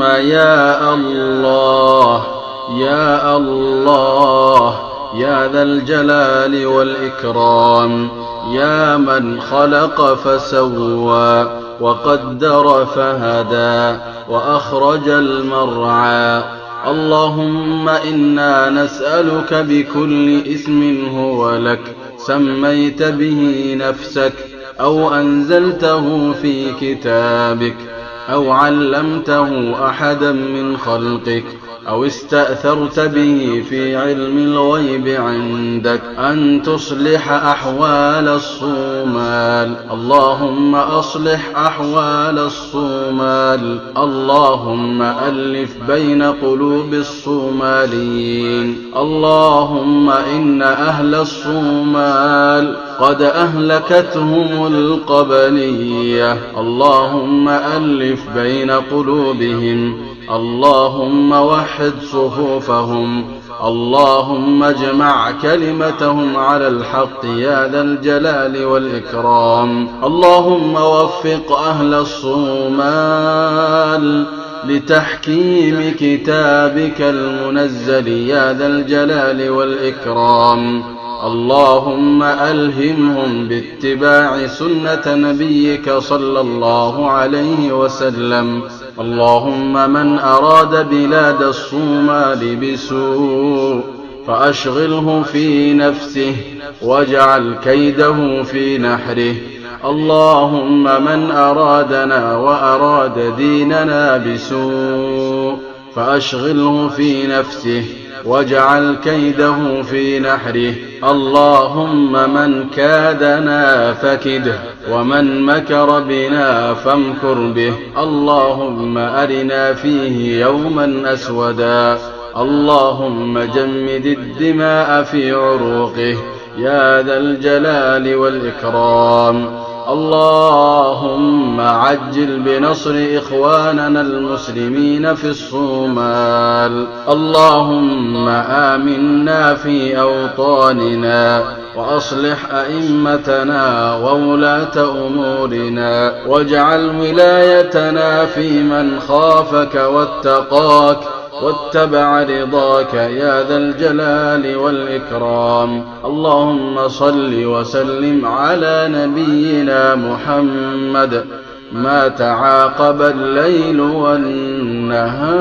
يا الله يا الله يا ذا الجلال والإكرام، يا من خلق فسوى وقدر فهدى وأخرج المرعى. اللهم إنا نسألك بكل اسم هو لك سميت به نفسك أو أنزلته في كتابك أو علمته أحدا من خلقك أو استأثرت به في علم الغيب عندك أن تصلح أحوال الصومال. اللهم أصلح أحوال الصومال. اللهم ألف بين قلوب الصوماليين. اللهم إن أهل الصومال قد أهلكتهم القبلية. اللهم ألف بين قلوبهم. اللهم وحد صفوفهم. اللهم اجمع كلمتهم على الحق يا ذا الجلال والإكرام. اللهم وفق أهل الصومال لتحكيم كتابك المنزل يا ذا الجلال والإكرام. اللهم ألهمهم باتباع سنة نبيك صلى الله عليه وسلم. اللهم من أراد بلاد الصومال بسوء فأشغله في نفسه واجعل كيده في نحره. اللهم من أرادنا وأراد ديننا بسوء فأشغله في نفسه واجعل كيده في نحره. اللهم من كادنا فكده ومن مكر بنا فامكر به. اللهم أرنا فيه يوما أسودا. اللهم جمد الدماء في عروقه يا ذا الجلال والإكرام. اللهم عجل بنصر إخواننا المسلمين في الصومال. اللهم آمنا في أوطاننا وأصلح أئمتنا وولاة أمورنا واجعل ولايتنا في من خافك واتقاك واتبع رضاك يا ذا الجلال والإكرام. اللهم صل وسلم على نبينا محمد ما تعاقب الليل والنهار.